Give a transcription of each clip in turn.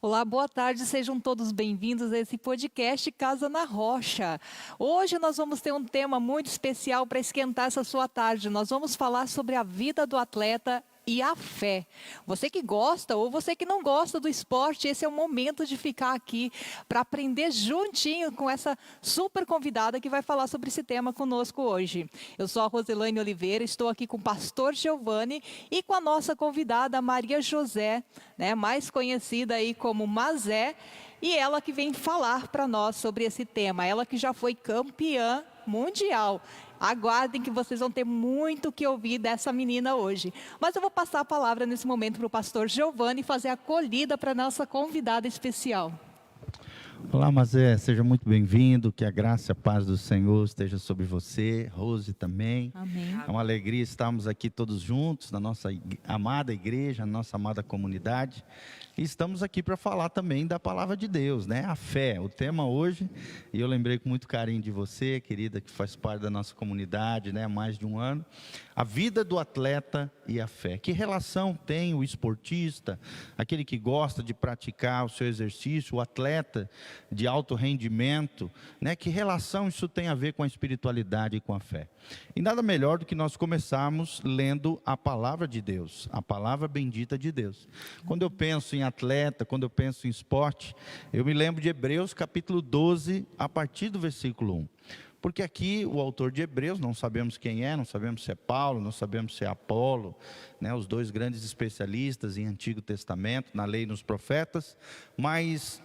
Olá, boa tarde, sejam todos bem-vindos a esse podcast Casa na Rocha. Hoje nós vamos ter um tema muito especial para esquentar essa sua tarde. Nós vamos falar sobre a vida do atleta e a fé. Você que gosta ou você que não gosta do esporte, esse é o momento de ficar aqui para aprender juntinho com essa super convidada que vai falar sobre esse tema conosco hoje. Eu sou a Roselane Oliveira, estou aqui com o pastor Giovanni e com a nossa convidada Maria José, mais conhecida aí como Mazé, e ela que vem falar para nós sobre esse tema. Ela que já foi campeã mundial. Aguardem que vocês vão ter muito o que ouvir dessa menina hoje. Mas eu vou passar a palavra nesse momento para o pastor Giovanni fazer a acolhida para a nossa convidada especial. Olá, Mazé, seja muito bem-vindo, que a graça e a paz do Senhor esteja sobre você, Rose também. Amém. É uma alegria estarmos aqui todos juntos, na nossa amada igreja, na nossa amada comunidade. E estamos aqui para falar também da palavra de Deus, a fé, o tema hoje. E eu lembrei com muito carinho de você, querida, que faz parte da nossa comunidade, há mais de um ano. A vida do atleta e a fé. Que relação tem o esportista, aquele que gosta de praticar o seu exercício, o atleta de alto rendimento, Que relação isso tem a ver com a espiritualidade e com a fé? E nada melhor do que nós começarmos lendo a palavra de Deus, a palavra bendita de Deus. Quando eu penso em atleta, quando eu penso em esporte, eu me lembro de Hebreus capítulo 12, a partir do versículo 1. Porque aqui o autor de Hebreus, não sabemos quem é, não sabemos se é Paulo, não sabemos se é Apolo, os dois grandes especialistas em Antigo Testamento, na lei e nos profetas, mas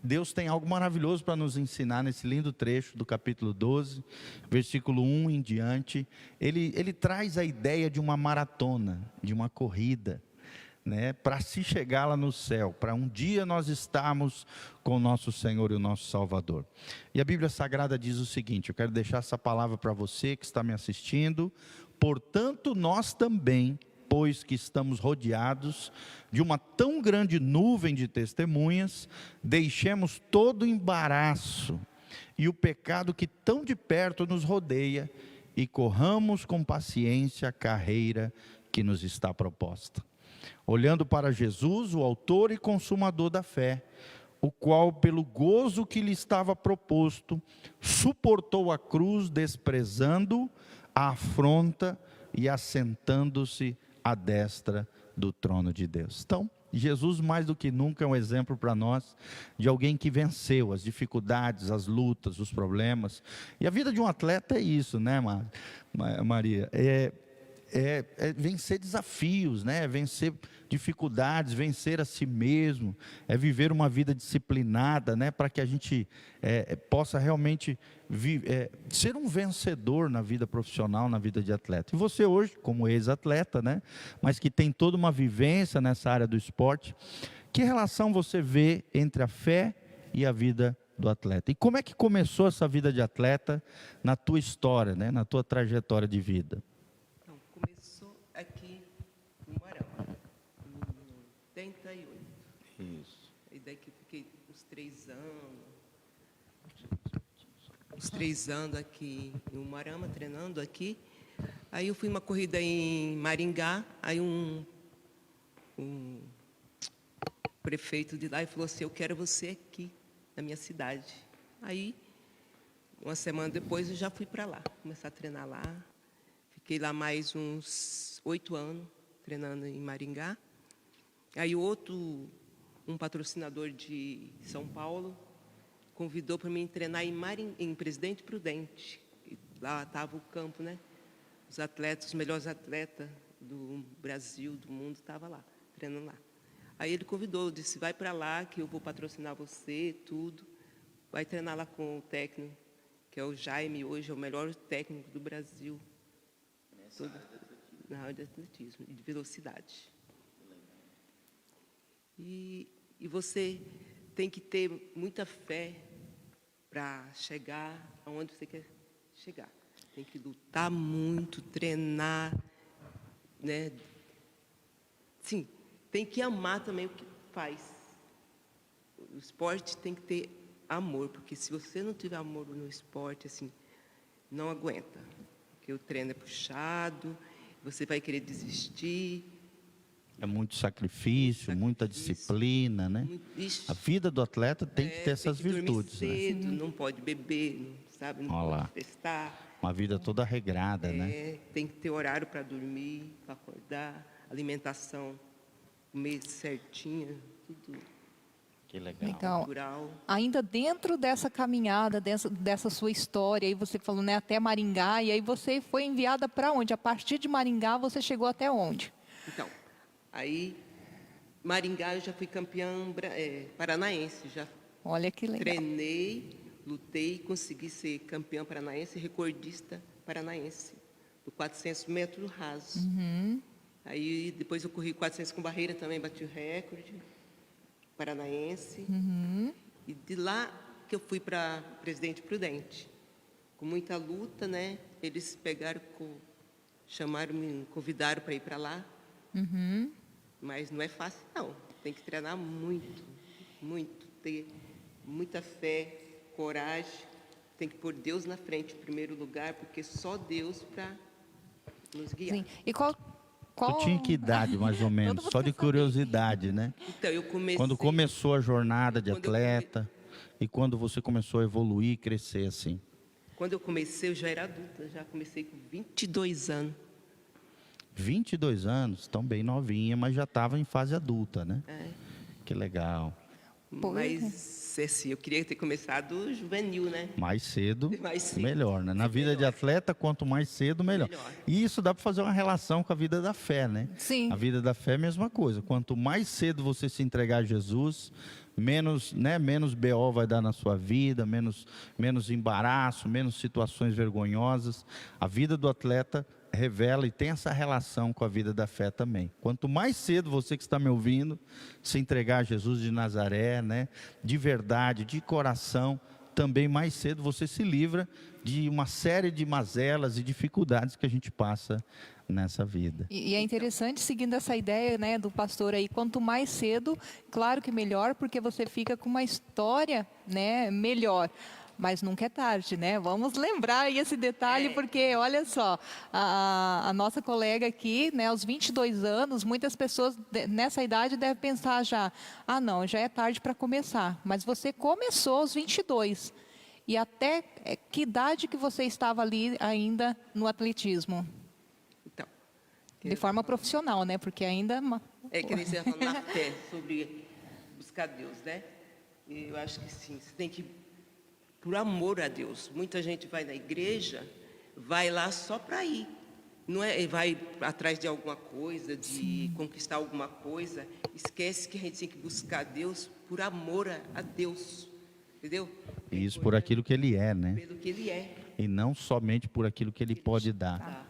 Deus tem algo maravilhoso para nos ensinar nesse lindo trecho do capítulo 12, versículo 1 em diante. Ele traz a ideia de uma maratona, de uma corrida, para se chegar lá no céu, para um dia nós estarmos com o nosso Senhor e o nosso Salvador. E a Bíblia Sagrada diz o seguinte, eu quero deixar essa palavra para você que está me assistindo. Portanto, nós também, pois que estamos rodeados de uma tão grande nuvem de testemunhas, deixemos todo o embaraço e o pecado que tão de perto nos rodeia e corramos com paciência a carreira que nos está proposta. Olhando para Jesus, o autor e consumador da fé, o qual, pelo gozo que lhe estava proposto, suportou a cruz, desprezando a afronta e assentando-se à destra do trono de Deus. Então, Jesus mais do que nunca é um exemplo para nós de alguém que venceu as dificuldades, as lutas, os problemas. E a vida de um atleta é isso, Maria? É vencer desafios, é vencer dificuldades, vencer a si mesmo, é viver uma vida disciplinada, para que a gente possa realmente ser um vencedor na vida profissional, na vida de atleta. E você hoje, como ex-atleta, mas que tem toda uma vivência nessa área do esporte, que relação você vê entre a fé e a vida do atleta? E como é que começou essa vida de atleta na tua história, na tua trajetória de vida? Começou aqui no Marão, em 88. Isso. E daí que fiquei uns 3 anos aqui em Umarama, treinando aqui. Aí eu fui uma corrida em Maringá, aí um prefeito de lá falou assim, eu quero você aqui na minha cidade. Aí, uma semana depois, eu já fui para lá, começar a treinar lá. Fiquei lá mais uns 8 anos, treinando em Maringá. Aí um patrocinador de São Paulo, convidou para mim treinar em Presidente Prudente. E lá estava o campo, Os atletas, os melhores atletas do Brasil, do mundo, estavam lá, treinando lá. Aí ele convidou, disse, vai para lá que eu vou patrocinar você, tudo. Vai treinar lá com o técnico, que é o Jaime, hoje é o melhor técnico do Brasil. Na área de atletismo e de velocidade. E você tem que ter muita fé para chegar aonde você quer chegar. Tem que lutar muito, treinar, Sim, tem que amar também o que faz. O esporte tem que ter amor, porque se você não tiver amor no esporte, assim, não aguenta. Porque o treino é puxado, você vai querer desistir. É muito sacrifício, muita disciplina, né? Ixi, A vida do atleta tem que ter essas tem que dormir virtudes, né? cedo, não pode beber, sabe? Não Olha lá. pode festar. Uma vida toda regrada, né? Tem que ter horário para dormir, para acordar, alimentação, comer certinha, tudo Que legal. Legal. natural. Ainda dentro dessa caminhada, dessa sua história, aí você falou, né, até Maringá, e aí você foi enviada para onde? A partir de Maringá, você chegou até onde? Então, aí, Maringá, eu já fui campeã paranaense, já Olha que legal. treinei, lutei e consegui ser campeã paranaense, recordista paranaense, do 400 metros raso. Aí, depois eu corri 400 com barreira também, bati o recorde paranaense. E de lá que eu fui para Presidente Prudente. Com muita luta, né? Eles pegaram, chamaram, me convidaram para ir para lá. Mas não é fácil, não. Tem que treinar muito, muito, ter muita fé, coragem. Tem que pôr Deus na frente, em primeiro lugar, porque só Deus para nos guiar. Sim. E qual... Tu tinha que idade, mais ou menos? Todo mundo Só de quer saber. curiosidade, né? Então, eu comecei... Quando começou a jornada de Quando eu atleta e quando você começou a evoluir e crescer assim. Quando eu comecei, eu já era adulta. Já comecei com 22 anos. 22 anos, tão bem novinha, mas já estava em fase adulta, né? É. Que legal. Pois Mas, assim, eu queria ter começado juvenil, né? Mais cedo, Mais cedo. melhor, né? Na vida de Melhor. atleta, quanto mais cedo, melhor. Melhor. E isso dá para fazer uma relação com a vida da fé, né? Sim. A vida da fé é a mesma coisa. Quanto mais cedo você se entregar a Jesus, menos BO vai dar na sua vida, menos embaraço, menos situações vergonhosas. A vida do atleta revela e tem essa relação com a vida da fé também. Quanto mais cedo você que está me ouvindo se entregar a Jesus de Nazaré, né, de verdade, de coração, também mais cedo você se livra de uma série de mazelas e dificuldades que a gente passa nessa vida. E é interessante, seguindo essa ideia, né, do pastor aí, quanto mais cedo, claro que melhor, porque você fica com uma história, né, melhor. Mas nunca é tarde, né? Vamos lembrar aí esse detalhe, porque, olha só, a nossa colega aqui, né, aos 22 anos, muitas pessoas nessa idade devem pensar já, não, já é tarde para começar. Mas você começou aos 22. E até que idade que você estava ali ainda no atletismo? Então, De forma profissional, né? Porque ainda... que nem você falando na fé, sobre buscar Deus, né? E eu acho que sim, você tem que, por amor a Deus. Muita gente vai na igreja, vai lá só para ir. Não é, vai atrás de alguma coisa, de conquistar alguma coisa. Esquece que a gente tem que buscar Deus por amor a Deus. Entendeu? E isso por aquilo que Ele é, né? Pelo que Ele é. E não somente por aquilo que Ele pode dar. Tá?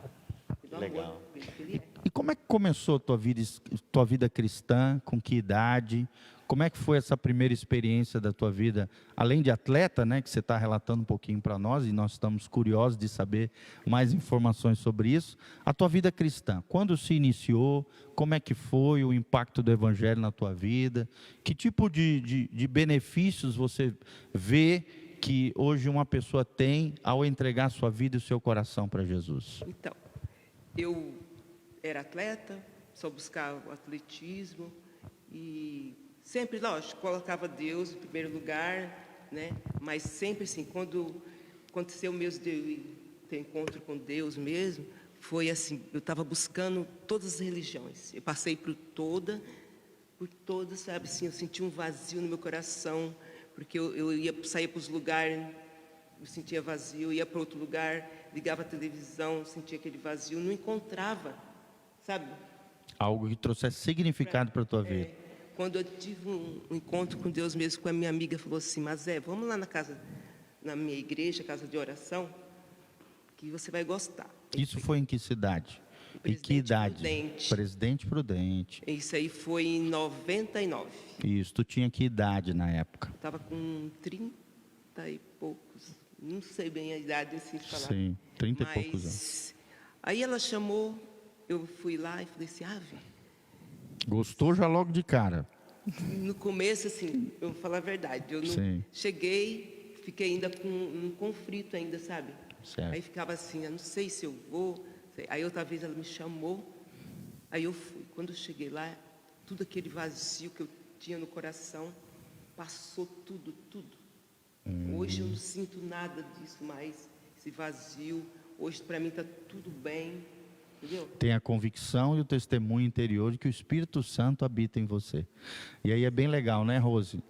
Pelo Legal. amor, pelo que Ele é. E como é que começou a tua vida cristã? Com que idade? Como é que foi essa primeira experiência da tua vida? Além de atleta, né, que você está relatando um pouquinho para nós, e nós estamos curiosos de saber mais informações sobre isso. A tua vida cristã, quando se iniciou? Como é que foi o impacto do Evangelho na tua vida? Que tipo de benefícios você vê que hoje uma pessoa tem ao entregar a sua vida e o seu coração para Jesus? Então, eu era atleta, só buscava o atletismo e sempre, lógico, colocava Deus em primeiro lugar, né? Mas sempre assim, quando aconteceu mesmo de eu ter encontro com Deus mesmo, foi assim, eu estava buscando todas as religiões. Eu passei por todas, sabe assim, eu senti um vazio no meu coração, porque eu saía para os lugares, eu sentia vazio, ia para outro lugar, ligava a televisão, sentia aquele vazio, não encontrava, sabe? Algo que trouxesse significado para a tua vida. Quando eu tive um encontro com Deus mesmo, com a minha amiga, falou assim, mas vamos lá na minha igreja, casa de oração, que você vai gostar. Isso foi em que cidade? Em que idade? Prudente. Presidente Prudente. Isso aí foi em 99. Isso, tu tinha que idade na época? Estava com 30 e poucos, não sei bem a idade assim de falar. Sim, 30 e poucos anos. Aí ela chamou, eu fui lá e falei assim, Ave, Gostou já logo de cara? no começo, assim, eu vou falar a verdade, eu não Sim. cheguei, fiquei ainda com um conflito ainda, sabe? Certo. Aí ficava assim, eu não sei se eu vou. Aí outra vez ela me chamou Aí eu fui. Quando eu cheguei lá, tudo aquele vazio que eu tinha no coração, passou tudo. Hoje eu não sinto nada disso mais, esse vazio. Hoje para mim está tudo bem, entendeu? Tem a convicção e o testemunho interior de que o Espírito Santo habita em você. E aí é bem legal, né, Rose?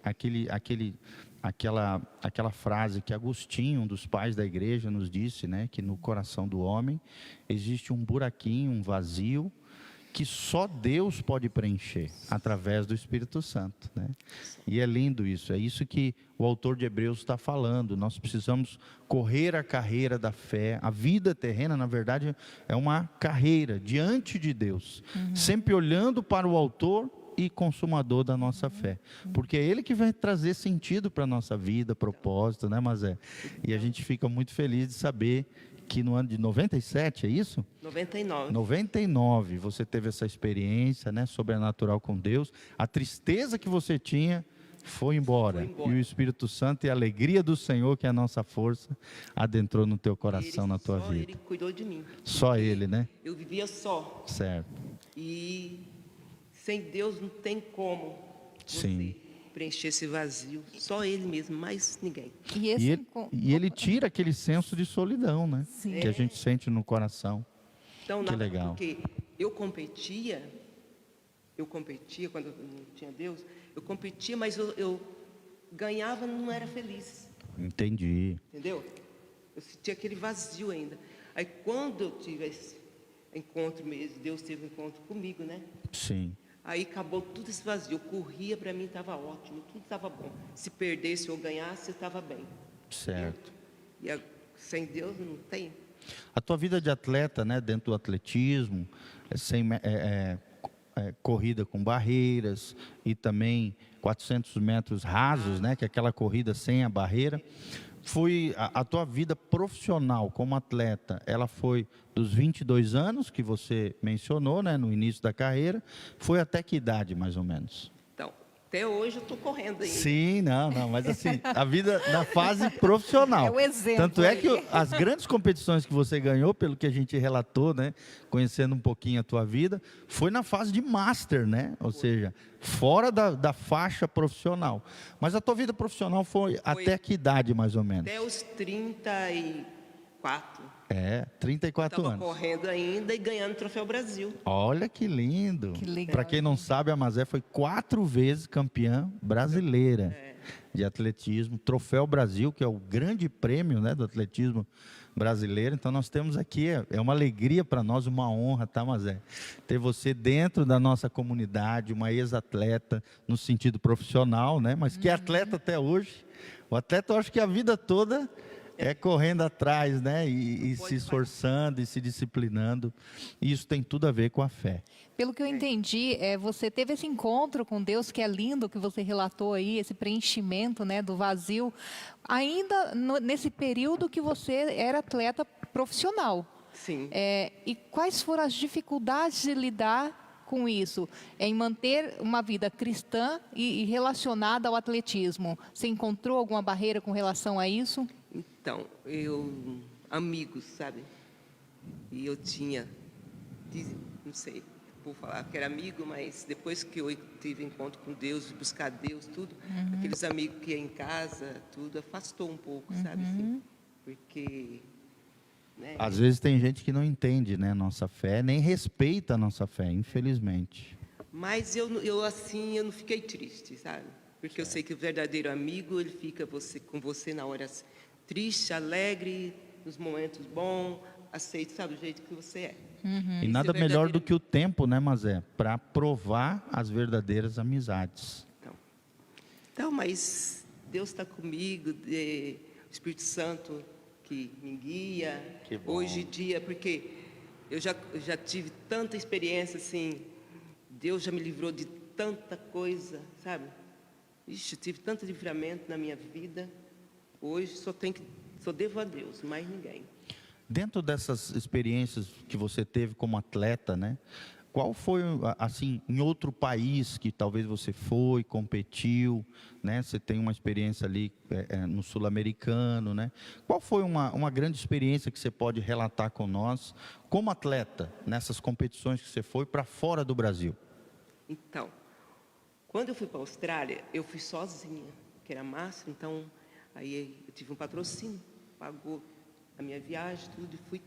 Aquela frase que Agostinho, um dos pais da igreja, nos disse, né? Que no coração do homem existe um buraquinho, um vazio, que só Deus pode preencher através do Espírito Santo, né? E é lindo isso, é isso que o autor de Hebreus está falando. Nós precisamos correr a carreira da fé. A vida terrena, na verdade, é uma carreira diante de Deus, sempre olhando para o autor e consumador da nossa fé, porque é Ele que vai trazer sentido para a nossa vida, propósito, né, Mazé? E a gente fica muito feliz de saber que no ano de 97, é isso? 99, você teve essa experiência, né, sobrenatural com Deus. A tristeza que você tinha foi embora. E o Espírito Santo e a alegria do Senhor, que é a nossa força, adentrou no teu coração, na tua vida. Ele cuidou de mim. Só Ele, né? Eu vivia só. Certo. E sem Deus não tem como Sim. você preencher esse vazio. Só Ele mesmo, mais ninguém. E ele tira aquele senso de solidão, né? Sim. Que a gente sente no coração. Então, Que legal. Porque eu competia quando eu não tinha Deus, eu competia, mas eu ganhava e não era feliz. Entendi. Entendeu? Eu sentia aquele vazio ainda. Aí quando eu tive esse encontro mesmo, Deus teve um encontro comigo, né? Sim. Aí acabou tudo esse vazio. Eu corria, para mim estava ótimo, tudo estava bom. Se perdesse ou ganhasse, estava bem. Certo. E sem Deus não tem. A tua vida de atleta, né, dentro do atletismo, corrida com barreiras e também 400 metros rasos, né, que é aquela corrida sem a barreira. Foi a tua vida profissional como atleta, ela foi dos 22 anos que você mencionou, né, no início da carreira, foi até que idade mais ou menos? Então, até hoje eu estou correndo ainda. Sim, não, mas assim, a vida na fase profissional. É o exemplo. Tanto é que as grandes competições que você ganhou, pelo que a gente relatou, né, conhecendo um pouquinho a tua vida, foi na fase de master, né? Ou seja, fora da faixa profissional. Mas a tua vida profissional foi até que idade mais ou menos? Até os 34. 34 Estava anos. correndo ainda e ganhando o Troféu Brasil. Olha que lindo. Que legal. Para quem não sabe, a Mazé foi 4 vezes campeã brasileira de atletismo. Troféu Brasil, que é o grande prêmio, né, do atletismo brasileiro. Então nós temos aqui, é uma alegria para nós, uma honra, tá, Mazé? Ter você dentro da nossa comunidade, uma ex-atleta no sentido profissional, né? Mas que é atleta até hoje. O atleta, eu acho que a vida toda é correndo atrás, né? E se esforçando e se disciplinando. E isso tem tudo a ver com a fé. Pelo que eu entendi, você teve esse encontro com Deus, que é lindo, que você relatou aí, esse preenchimento, né, do vazio, ainda nesse período que você era atleta profissional. Sim. E quais foram as dificuldades de lidar com isso, em manter uma vida cristã e relacionada ao atletismo? Você encontrou alguma barreira com relação a isso? Então, amigos, sabe? E eu tinha, não sei, vou falar que era amigo, mas depois que eu tive encontro com Deus, de buscar Deus, tudo, aqueles amigos que iam em casa, tudo, afastou um pouco, sabe? Assim, porque... né? Às vezes tem gente que não entende, né, nossa fé, nem respeita a nossa fé, infelizmente. Mas eu não fiquei triste, sabe? Porque eu sei que o verdadeiro amigo, ele fica com você na hora triste, alegre, nos momentos bons, aceito, sabe, do jeito que você é. E nada melhor do que o tempo, né, Mazé, para provar as verdadeiras amizades. Então, mas Deus está comigo, o Espírito Santo que me guia. Que bom. Hoje em dia, porque eu já tive tanta experiência, assim, Deus já me livrou de tanta coisa, sabe? Ixi, eu tive tanto livramento na minha vida. Hoje só devo a Deus, mais ninguém. Dentro dessas experiências que você teve como atleta, né? qual foi, assim, em outro país que talvez você foi, competiu, né? Você tem uma experiência ali no sul-americano, né? Qual foi uma grande experiência que você pode relatar com nós, como atleta, nessas competições que você foi para fora do Brasil? Então, quando eu fui para a Austrália, eu fui sozinha, que era Master, então aí eu tive um patrocínio, pagou a minha viagem, tudo, e fui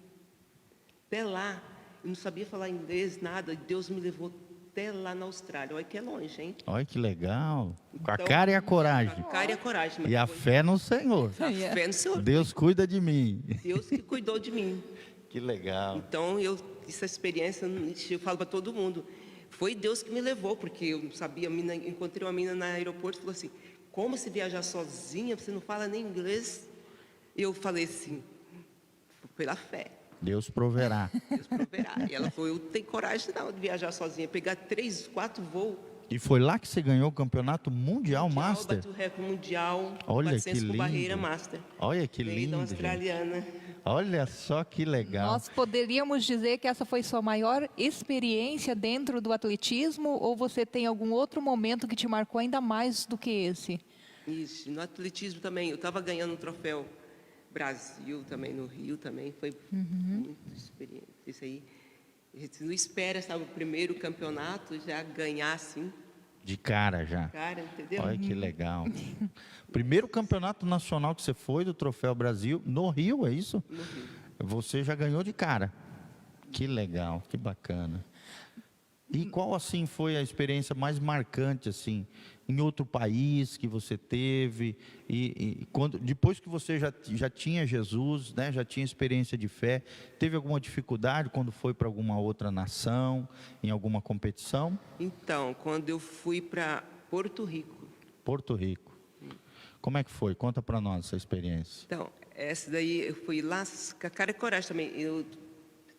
até lá. Eu não sabia falar inglês, nada, e Deus me levou até lá na Austrália. Olha que é longe, hein? Olha que legal, com a Então, cara e a coragem. Com a cara e a coragem. Mas E a foi fé no Senhor. a fé no Senhor. Deus cuida de mim. Deus que cuidou de mim. Que legal. Então, essa experiência, eu falo para todo mundo, foi Deus que me levou, porque eu não sabia, encontrei uma menina no aeroporto e falou assim, como se viajar sozinha, você não fala nem inglês? Eu falei assim, pela fé. Deus proverá. Deus proverá. E ela falou, eu tenho coragem não de viajar sozinha, pegar 3, 4 voos. E foi lá que você ganhou o campeonato mundial Master? Bati o recorde mundial, Olha 400 que com lindo. barreira Master. Olha que Veio lindo, da gente. australiana. Olha só que legal. Nós poderíamos dizer que essa foi sua maior experiência dentro do atletismo ou você tem algum outro momento que te marcou ainda mais do que esse? Isso, no atletismo também, eu estava ganhando um troféu Brasil também, no Rio também, foi muito experiente. Isso aí, a gente não espera, sabe, o primeiro campeonato já ganhar assim, De cara já. cara, entendeu? Olha que legal. Primeiro campeonato nacional que você foi do Troféu Brasil, no Rio, é isso? No Rio. Você já ganhou de cara. Que legal, que bacana. E qual, assim, foi a experiência mais marcante, assim, em outro país que você teve? Depois que você já tinha Jesus, né, já tinha experiência de fé, teve alguma dificuldade quando foi para alguma outra nação, em alguma competição? Então, quando eu fui para Porto Rico, Porto Rico. Como é que foi? Conta para nós essa experiência. então, essa daí eu fui lá com a cara e coragem também, eu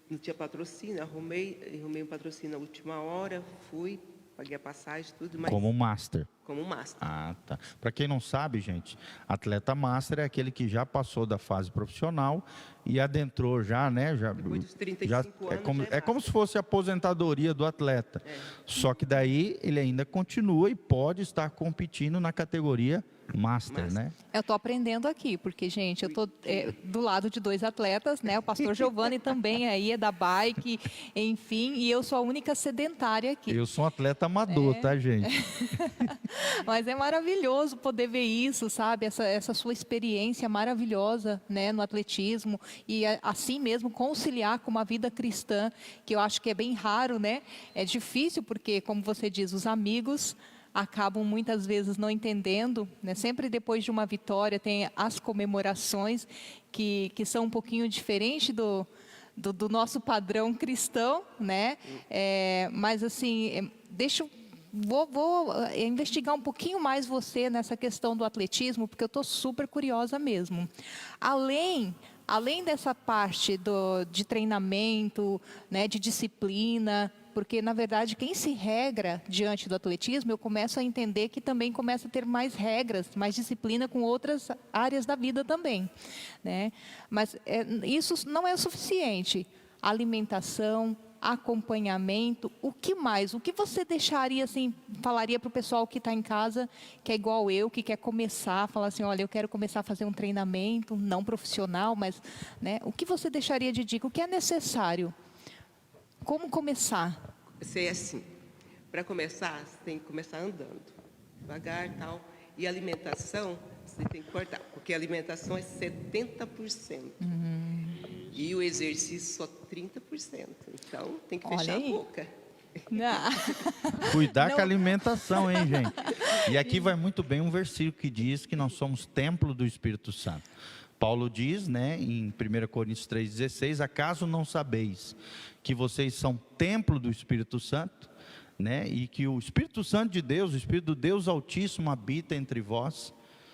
não tinha patrocínio, arrumei um patrocínio na última hora, fui, paguei a passagem, tudo, mas Como Master. como Master. Ah, tá. Para quem não sabe, gente, atleta Master é aquele que já passou da fase profissional e adentrou já, né? Depois dos 35 já, anos, é como se fosse a aposentadoria do atleta. Só que daí ele ainda continua e pode estar competindo na categoria Master, né? Eu estou aprendendo aqui, porque, gente, eu estou do lado de 2 atletas, né? O pastor Giovanni também aí é da bike, enfim, e eu sou a única sedentária aqui. Eu sou um atleta amador, tá, gente? Mas é maravilhoso poder ver isso, sabe? Essa sua experiência maravilhosa, né, no atletismo e assim mesmo conciliar com uma vida cristã, que eu acho que é bem raro, né? É difícil porque, como você diz, os amigos acabam muitas vezes não entendendo, né? Sempre depois de uma vitória tem as comemorações que são um pouquinho diferentes do nosso padrão cristão, né? Mas assim, vou investigar um pouquinho mais você nessa questão do atletismo, porque eu estou super curiosa mesmo. Além dessa parte de treinamento, né, de disciplina, porque, na verdade, quem se regra diante do atletismo, eu começo a entender que também começa a ter mais regras, mais disciplina com outras áreas da vida também, né? Mas isso não é o suficiente. Alimentação, acompanhamento, o que mais? O que você deixaria, assim, falaria para o pessoal que está em casa, que é igual eu, que quer começar, falar assim, olha, eu quero começar a fazer um treinamento, não profissional, mas, né, o que você deixaria de dica? O que é necessário? Como começar? Sei assim, para começar, você tem que começar andando, devagar e tal. E a alimentação, você tem que cortar, porque a alimentação é 70%. E o exercício só 30%. Então, tem que fechar a boca. Cuidar com a alimentação, hein, gente? E aqui vai muito bem um versículo que diz que nós somos templo do Espírito Santo. Paulo diz, né, em 1 Coríntios 3,16, acaso não sabeis que vocês são templo do Espírito Santo, né, e que o Espírito Santo de Deus, o Espírito do Deus Altíssimo habita entre vós,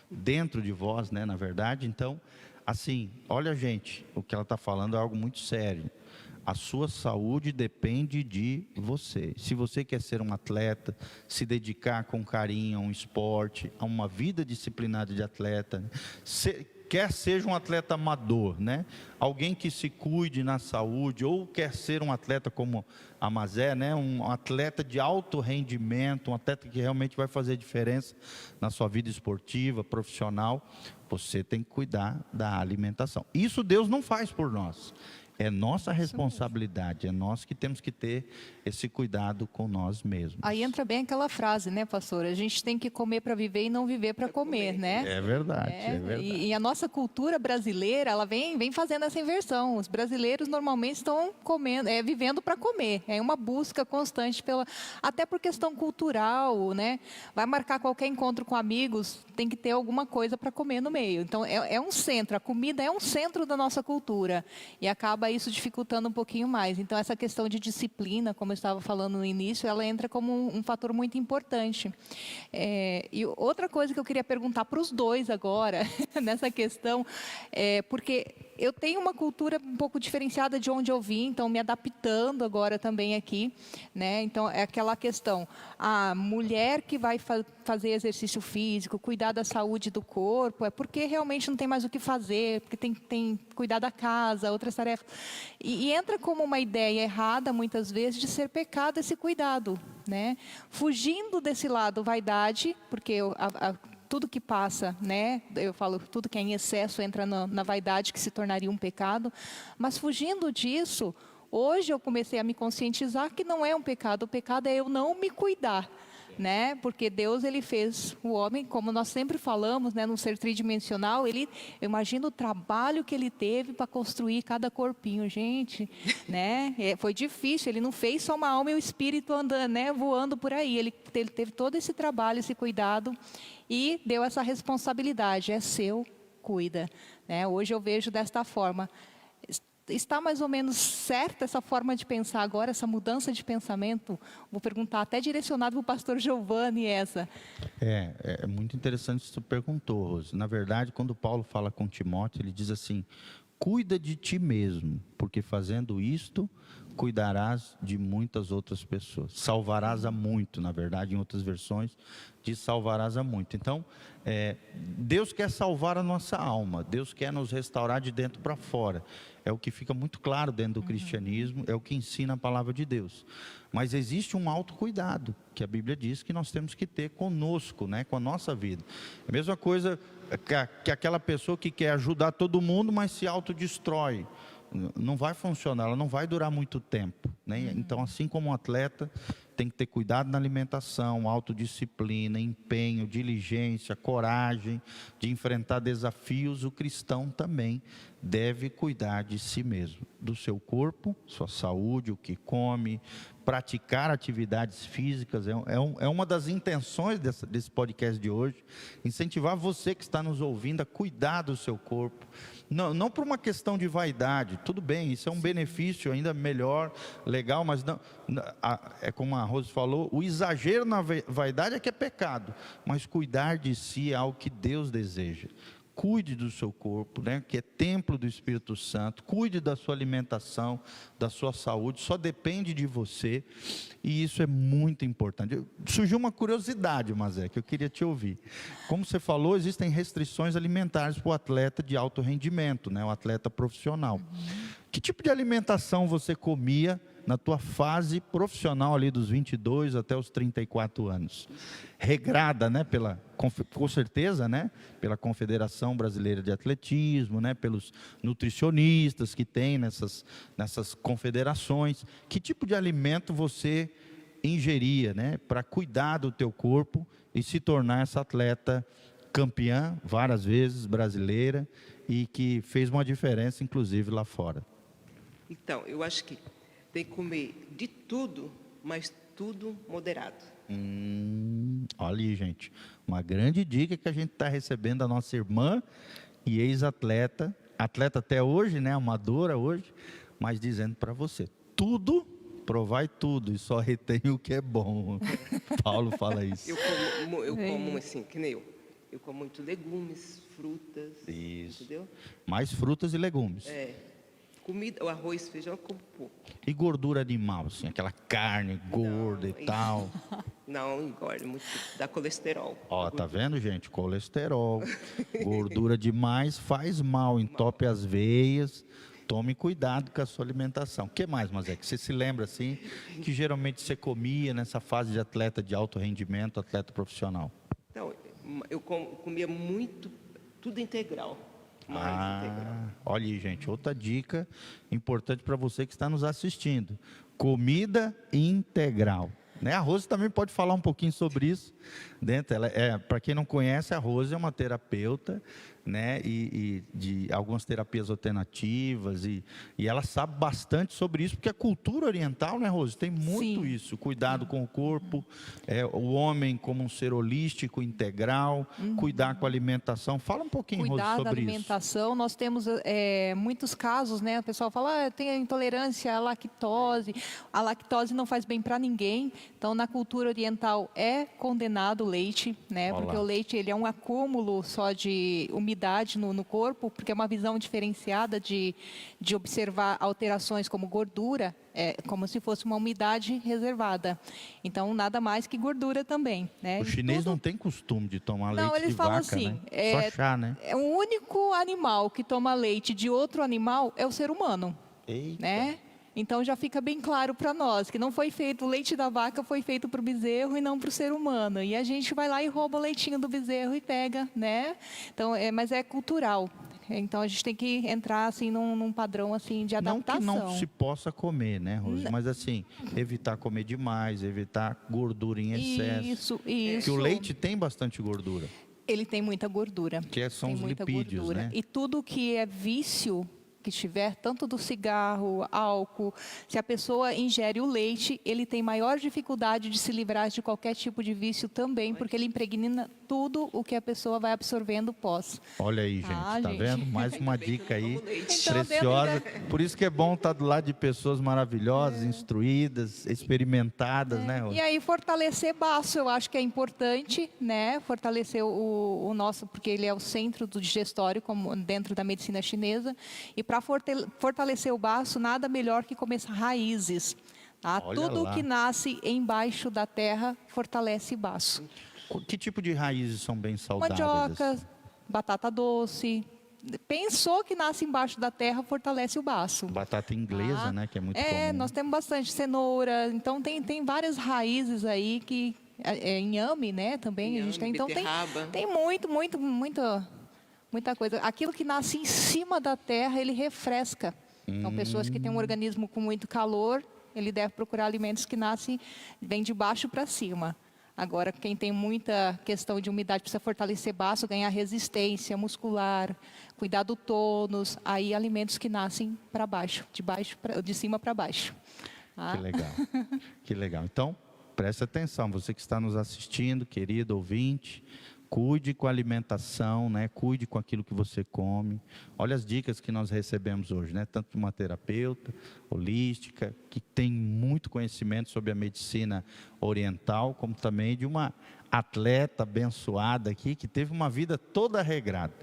dentro de vós, né, na verdade. Então, assim, olha, gente, o que ela está falando é algo muito sério. A sua saúde depende de você. Se você quer ser um atleta, se dedicar com carinho a um esporte, a uma vida disciplinada de atleta, quer seja um atleta amador, né? Alguém que se cuide na saúde, ou quer ser um atleta como a Mazé, né? Um atleta de alto rendimento, um atleta que realmente vai fazer diferença na sua vida esportiva, profissional, você tem que cuidar da alimentação. Isso Deus não faz por nós. É nossa responsabilidade, é nós que temos que ter esse cuidado com nós mesmos. Aí entra bem aquela frase, né, pastor? A gente tem que comer para viver e não viver para comer, né? É verdade, é verdade. E a nossa cultura brasileira, ela vem fazendo essa inversão. Os brasileiros normalmente estão comendo, vivendo para comer. É uma busca constante até por questão cultural, né? Vai marcar qualquer encontro com amigos, tem que ter alguma coisa para comer no meio. Então é um centro, a comida é um centro da nossa cultura e acaba isso dificultando um pouquinho mais. Então essa questão de disciplina, como eu estava falando no início, ela entra como um fator muito importante. E outra coisa que eu queria perguntar para os dois agora, nessa questão, porque eu tenho uma cultura um pouco diferenciada de onde eu vim, então me adaptando agora também aqui, né? Então é aquela questão, a mulher que vai fazer exercício físico, cuidar da saúde do corpo, é porque realmente não tem mais o que fazer, porque tem que cuidar da casa, outras tarefas. E entra como uma ideia errada, muitas vezes, de ser pecado esse cuidado, né? Fugindo desse lado vaidade, porque tudo que passa, né? Eu falo, tudo que é em excesso entra na vaidade, que se tornaria um pecado. Mas fugindo disso, hoje eu comecei a me conscientizar que não é um pecado. O pecado é eu não me cuidar, né? Porque Deus, ele fez o homem, como nós sempre falamos, né, num ser tridimensional. Eu imagino o trabalho que ele teve para construir cada corpinho, gente, né? Foi difícil. Ele não fez só uma alma e o espírito andando, né, voando por aí. Ele teve todo esse trabalho, esse cuidado e deu essa responsabilidade. É seu, cuida, né? Hoje eu vejo desta forma. Está mais ou menos certa essa forma de pensar agora, essa mudança de pensamento? Vou perguntar até direcionado para o pastor Giovanni essa. É muito interessante isso que você perguntou, Rose. Na verdade, quando Paulo fala com Timóteo, ele diz assim: cuida de ti mesmo, porque fazendo isto, cuidarás de muitas outras pessoas. Salvarás a muito, na verdade, em outras versões, diz salvarás a muito. Então, Deus quer salvar a nossa alma, Deus quer nos restaurar de dentro para fora. É o que fica muito claro dentro do cristianismo, é o que ensina a palavra de Deus. Mas existe um autocuidado, que a Bíblia diz que nós temos que ter conosco, né, com a nossa vida. É a mesma coisa que aquela pessoa que quer ajudar todo mundo, mas se autodestrói. Não vai funcionar, ela não vai durar muito tempo, né? Então, assim como um atleta tem que ter cuidado na alimentação, autodisciplina, empenho, diligência, coragem de enfrentar desafios, o cristão também deve cuidar de si mesmo, do seu corpo, sua saúde, o que come, praticar atividades físicas. É uma das intenções desse podcast de hoje, incentivar você que está nos ouvindo a cuidar do seu corpo. Não por uma questão de vaidade, tudo bem, isso é um benefício ainda melhor, legal, mas não, é como a Rose falou, o exagero na vaidade é que é pecado, mas cuidar de si é algo que Deus deseja. Cuide do seu corpo, né, que é templo do Espírito Santo, cuide da sua alimentação, da sua saúde, só depende de você, e isso é muito importante. Surgiu uma curiosidade, Mazé, que eu queria te ouvir. Como você falou, existem restrições alimentares para o atleta de alto rendimento, né, o atleta profissional. Que tipo de alimentação você comia na tua fase profissional ali dos 22 até os 34 anos? Regrada, né, com certeza, né, pela Confederação Brasileira de Atletismo, né, pelos nutricionistas que tem nessas confederações. Que tipo de alimento você ingeria, né, para cuidar do teu corpo e se tornar essa atleta campeã, várias vezes, brasileira, e que fez uma diferença, inclusive, lá fora? Então, eu acho que tem que comer de tudo, mas tudo moderado. Olha aí, gente, uma grande dica que a gente está recebendo da nossa irmã e ex-atleta, atleta até hoje, né, amadora hoje, mas dizendo para você, tudo, provai tudo e só retém o que é bom. Paulo fala isso. Eu como assim, que nem eu como muito legumes, frutas, isso. entendeu? Mais frutas e legumes. Comida, o arroz, feijão, eu como pouco. E gordura animal, assim, aquela carne gorda e tal. Não, engorda muito, dá colesterol. Ó, tá vendo, gente? Colesterol, gordura demais faz mal, entope as veias. Tome cuidado com a sua alimentação. O que mais, Mazé, que você se lembra assim, que geralmente você comia nessa fase de atleta de alto rendimento, atleta profissional? Então, eu comia muito, tudo integral. Mais integral. Olha aí, gente, outra dica importante para você que está nos assistindo. Comida integral. Né? A Rose também pode falar um pouquinho sobre isso. Para quem não conhece, a Rose é uma terapeuta, né? e de algumas terapias alternativas, e ela sabe bastante sobre isso, porque a cultura oriental, né, Rose, tem muito Sim. isso, cuidado com o corpo, o homem como um ser holístico, integral, cuidar com a alimentação. Fala um pouquinho, Rose, Cuidar da sobre isso. alimentação, nós temos muitos casos, né? O pessoal fala, eu tenho intolerância à lactose. A lactose não faz bem para ninguém. Então, na cultura oriental é condenado o leite, né? Olá. Porque o leite ele é um acúmulo só de umidade no corpo, porque é uma visão diferenciada de observar alterações como gordura, como se fosse uma umidade reservada. Então, nada mais que gordura também, né? O chinês não tem costume de tomar leite Não, eles de falam vaca, assim, né? Só chá, né? O único animal que toma leite de outro animal é o ser humano, Eita. né? Então já fica bem claro para nós que não foi feito, o leite da vaca foi feito para o bezerro e não para o ser humano. E a gente vai lá e rouba o leitinho do bezerro e pega, né? Então, mas é cultural. Então a gente tem que entrar assim num padrão assim de adaptação. Não que não se possa comer, né, Rose? Mas assim, evitar comer demais, evitar gordura em excesso. Isso. Porque o leite tem bastante gordura. Ele tem muita gordura. São tem os muita lipídios, gordura. né? E tudo que é vício que tiver, tanto do cigarro, álcool, se a pessoa ingere o leite, ele tem maior dificuldade de se livrar de qualquer tipo de vício também, porque ele impregna tudo o que a pessoa vai absorvendo pós. Olha aí, gente, tá gente. vendo? Mais uma dica aí Então, preciosa. Por isso que é bom estar do lado de pessoas maravilhosas, instruídas, experimentadas, né, Rose? E aí fortalecer baço, eu acho que é importante, né? Fortalecer o nosso, porque ele é o centro do digestório, como dentro da medicina chinesa. E para fortalecer o baço, nada melhor que comer raízes. Tá? Olha Tudo lá. que nasce embaixo da terra fortalece baço. Que tipo de raízes são bem saudáveis? Mandioca, batata doce. Pensou que nasce embaixo da terra, fortalece o baço. Batata inglesa, né, que é muito comum. Nós temos bastante cenoura. Então tem várias raízes aí que inhame, né? Também a gente tem. Então tem muita coisa. Aquilo que nasce em cima da terra, ele refresca. Então pessoas que têm um organismo com muito calor, ele deve procurar alimentos que nascem bem de baixo para cima. Agora, quem tem muita questão de umidade precisa fortalecer baço, ganhar resistência muscular, cuidar do tônus, aí alimentos que nascem para baixo, de cima para baixo. Que legal, que legal. Então, preste atenção, você que está nos assistindo, querido ouvinte, cuide com a alimentação, né? Cuide com aquilo que você come. Olha as dicas que nós recebemos hoje, né? Tanto de uma terapeuta holística, que tem muito conhecimento sobre a medicina oriental, como também de uma atleta abençoada aqui, que teve uma vida toda regrada.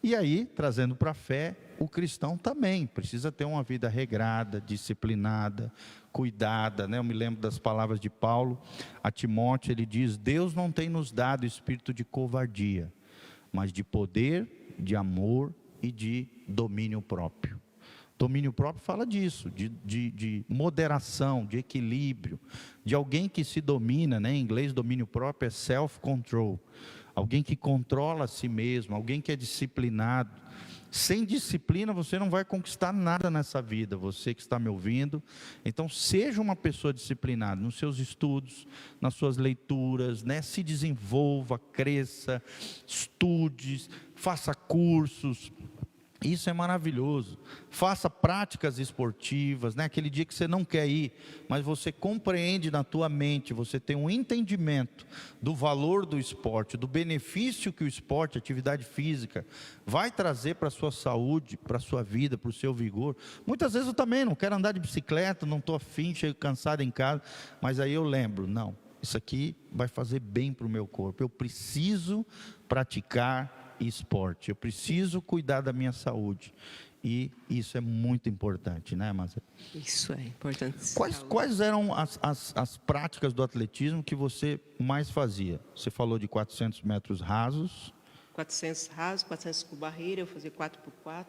E aí, trazendo para a fé, o cristão também precisa ter uma vida regrada, disciplinada, cuidada, né? Eu me lembro das palavras de Paulo a Timóteo, ele diz: Deus não tem nos dado espírito de covardia, mas de poder, de amor e de domínio próprio. Domínio próprio fala disso, de moderação, de equilíbrio, de alguém que se domina, né? Em inglês, domínio próprio é self-control. Alguém que controla a si mesmo, alguém que é disciplinado. Sem disciplina você não vai conquistar nada nessa vida, você que está me ouvindo. Então seja uma pessoa disciplinada nos seus estudos, nas suas leituras, né? Se desenvolva, cresça, estude, faça cursos. Isso é maravilhoso. Faça práticas esportivas, né? Aquele dia que você não quer ir, mas você compreende na tua mente, você tem um entendimento do valor do esporte, do benefício que o esporte, a atividade física, vai trazer para a sua saúde, para a sua vida, para o seu vigor. Muitas vezes eu também não quero andar de bicicleta, não estou afim, chego cansado em casa, mas aí eu lembro, não, isso aqui vai fazer bem para o meu corpo, eu preciso praticar esporte, eu preciso cuidar da minha saúde. E isso é muito importante, né, Marcelo? Isso é importante. Quais eram as práticas do atletismo que você mais fazia? Você falou de 400 metros rasos. 400 rasos, 400 com barreira, eu fazia 4x4.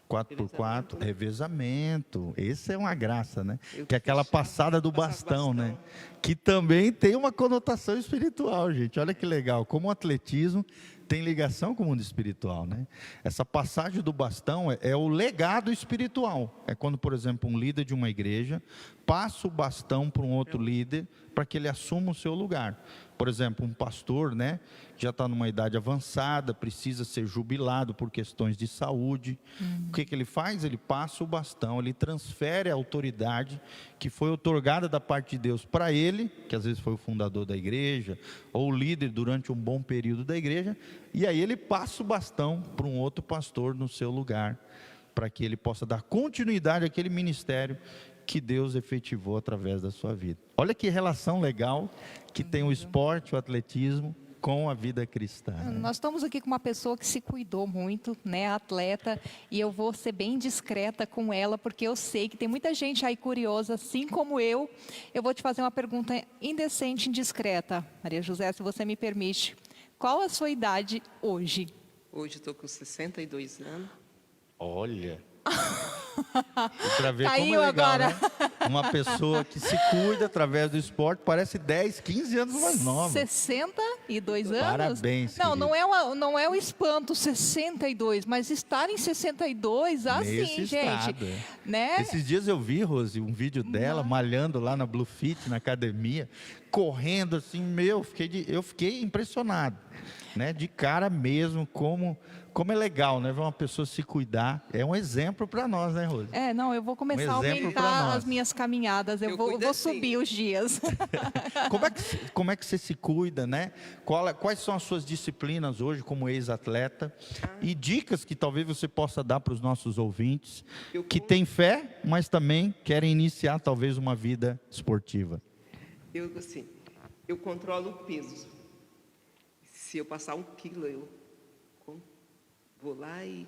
4x4, revezamento. Esse é uma graça, né? Eu Que é aquela passada do bastão, né? Que também tem uma conotação espiritual, gente. Olha que legal. Como o atletismo tem ligação com o mundo espiritual, né? Essa passagem do bastão é o legado espiritual. É quando, por exemplo, um líder de uma igreja passa o bastão para um outro líder para que ele assuma o seu lugar. Por exemplo, um pastor, né, já está numa idade avançada, precisa ser jubilado por questões de saúde. O que ele faz? Ele passa o bastão, ele transfere a autoridade que foi outorgada da parte de Deus para ele, que às vezes foi o fundador da igreja, ou o líder durante um bom período da igreja, e aí ele passa o bastão para um outro pastor no seu lugar, para que ele possa dar continuidade àquele ministério que Deus efetivou através da sua vida. Olha que relação legal que tem o esporte, o atletismo, com a vida cristã. Né? Nós estamos aqui com uma pessoa que se cuidou muito, né, atleta, e eu vou ser bem discreta com ela, porque eu sei que tem muita gente aí curiosa, assim como eu. Eu vou te fazer uma pergunta indecente, indiscreta, Maria José, se você me permite. Qual a sua idade hoje? Hoje estou com 62 anos. Olha... Para ver Caiu como é legal, agora. né? Uma pessoa que se cuida através do esporte parece 10, 15 anos mais nova. 62 anos? Parabéns, Não, querido. não é o espanto 62, mas estar em 62, assim, Nesse gente. estado, é. Né? Esses dias eu vi, Rose, um vídeo dela malhando lá na Blue Fit, na academia, correndo assim, eu fiquei impressionado, né? De cara mesmo, como é legal, né? Ver uma pessoa se cuidar. É um exemplo para nós, né, Rose? Não, eu vou começar a exemplo pra aumentar nós. as minhas caminhadas, eu cuido vou assim. subir os dias. Como é que você se cuida, né? Quais são as suas disciplinas hoje como ex-atleta? E dicas que talvez você possa dar para os nossos ouvintes que têm fé, mas também querem iniciar talvez uma vida esportiva. Eu controlo o peso. Se eu passar 1 quilo, eu vou lá e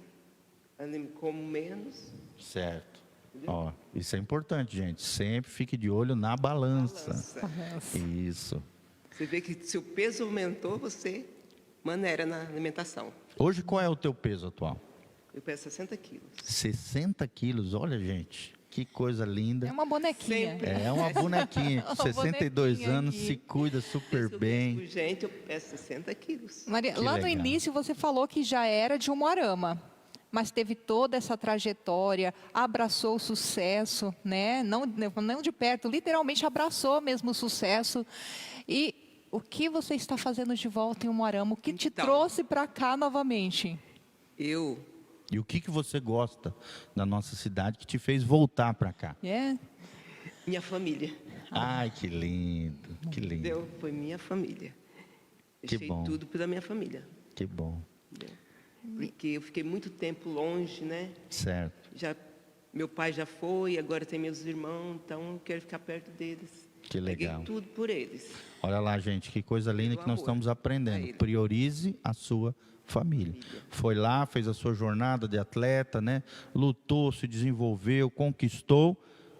como menos. Certo. Ó, isso é importante, gente. Sempre fique de olho na balança. Isso. Você vê que se o peso aumentou, você maneira na alimentação. Hoje, qual é o teu peso atual? Eu peso 60 quilos. 60 quilos, olha, gente. Que coisa linda. É uma bonequinha. Sempre. É uma bonequinha. Com 62 bonequinha anos, aqui. se cuida super bem. Gente, eu peso 60 quilos. Maria, Que lá no legal. início você falou que já era de Umuarama, mas teve toda essa trajetória, abraçou o sucesso, né? Não de perto, literalmente abraçou mesmo o sucesso. E o que você está fazendo de volta em Umuarama? O que te Então. trouxe para cá novamente? E o que você gosta da nossa cidade que te fez voltar para cá? Minha família. Ai, que lindo, que lindo. Foi minha família. Que Deixei bom. tudo pela minha família. Que bom. Entendeu? Porque eu fiquei muito tempo longe, né? Certo. Meu pai já foi, agora tem meus irmãos, então eu quero ficar perto deles. Que legal. Peguei tudo por eles. Olha lá, gente, que coisa linda Do que nós amor estamos a aprendendo. ele. Priorize a sua família. Foi lá, fez a sua jornada de atleta, né? Lutou, se desenvolveu, conquistou,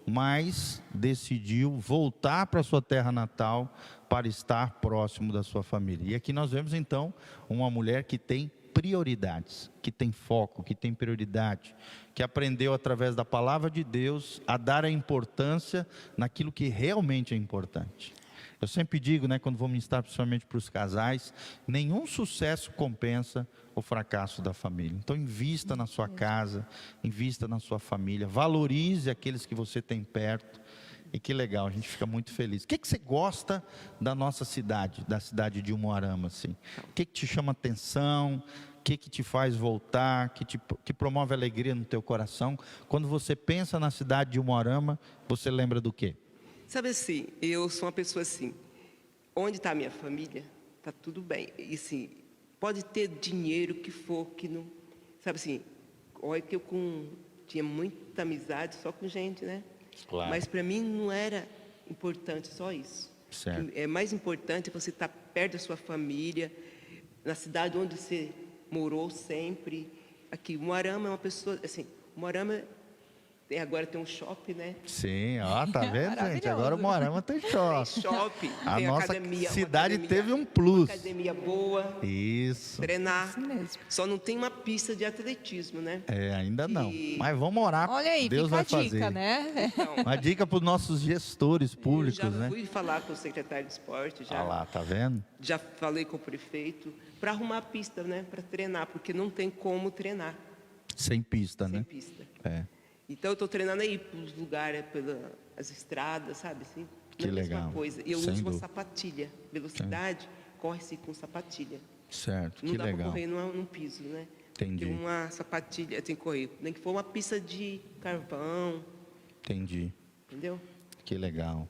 mas decidiu voltar para a sua terra natal para estar próximo da sua família. E aqui nós vemos então uma mulher que tem prioridades, que tem foco, que tem prioridade, que aprendeu através da palavra de Deus a dar a importância naquilo que realmente é importante. Eu sempre digo, né, quando vou ministrar principalmente para os casais, nenhum sucesso compensa o fracasso da família. Então invista na sua casa, invista na sua família, valorize aqueles que você tem perto. E que legal, a gente fica muito feliz. O que você gosta da nossa cidade, da cidade de Umuarama, assim? O que te chama atenção? O que te faz voltar? Que promove alegria no teu coração? Quando você pensa na cidade de Umuarama, você lembra do quê? Sabe assim, eu sou uma pessoa assim, onde está a minha família, está tudo bem. E assim, pode ter dinheiro que for, que não... Sabe assim, olha que tinha muita amizade só com gente, né? Claro. Mas para mim não era importante só isso. Certo. É mais importante você estar perto da sua família, na cidade onde você morou sempre. Aqui, Umuarama é uma pessoa, assim, Moarama, agora tem um shopping, né? Sim, ó, tá vendo, gente? Agora o Maravilhoso. Moarama tem shopping. Tem shopping, A tem nossa academia. cidade uma teve um plus. academia boa, Isso. treinar. Assim mesmo. Só não tem uma pista de atletismo, né? Ainda não. E- Mas vamos orar. Olha aí, Deus fica vai a dica, fazer. né? Então, Uma dica para os nossos gestores públicos, eu já né? fui falar com o secretário de esporte, Olha lá, tá vendo? já falei com o prefeito para arrumar a pista, né? Para treinar, porque não tem como treinar Sem pista, sem né? pista. É. Então eu estou treinando aí pelos lugares, pelas estradas, sabe assim? Que Não é a mesma legal. coisa. Eu Sem uso uma dúvida. sapatilha. Velocidade, corre-se com sapatilha. Certo, Não que dá para legal. correr num piso, né? Entendi. Porque uma sapatilha tem que correr. Nem que for uma pista de carvão, Entendi. entendeu? Que legal.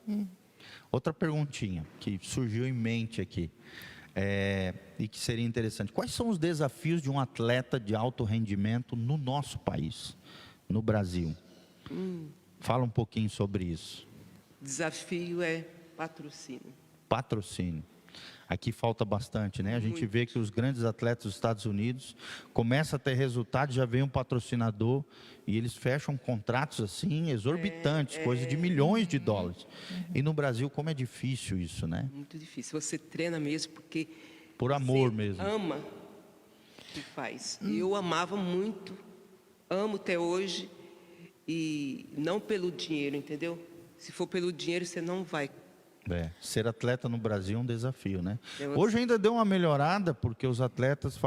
Outra perguntinha que surgiu em mente aqui. E que seria interessante. Quais são os desafios de um atleta de alto rendimento no nosso país, no Brasil? Fala um pouquinho sobre isso. Desafio é patrocínio. Patrocínio. Aqui falta bastante, né? A gente vê que os grandes atletas dos Estados Unidos começam a ter resultado, já vem um patrocinador e eles fecham contratos assim exorbitantes, coisa de milhões de dólares. E no Brasil, como é difícil isso, né? Muito difícil. Você treina mesmo porque Por amor você mesmo. ama o que faz. Eu amava muito, amo até hoje, e não pelo dinheiro, entendeu? Se for pelo dinheiro, você não vai. Ser atleta no Brasil é um desafio, né? Eu- Hoje ainda deu uma melhorada, porque os atletas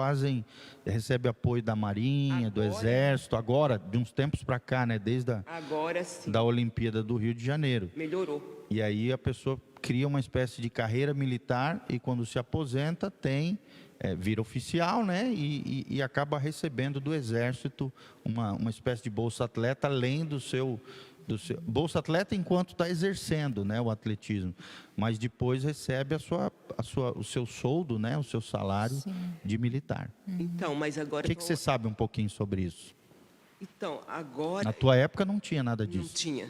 recebem apoio da Marinha, do Agora- Exército, agora, de uns tempos para cá, né? Desde a Agora sim, da Olimpíada do Rio de Janeiro. melhorou. E aí a pessoa cria uma espécie de carreira militar e quando se aposenta vira oficial, né? E acaba recebendo do Exército uma espécie de bolsa atleta além do seu bolsa atleta enquanto está exercendo, né, o atletismo, mas depois recebe o seu soldo, né, o seu salário de militar. Então, mas agora... O que você sabe um pouquinho sobre isso? Então, agora Na tua época não tinha nada não disso. tinha.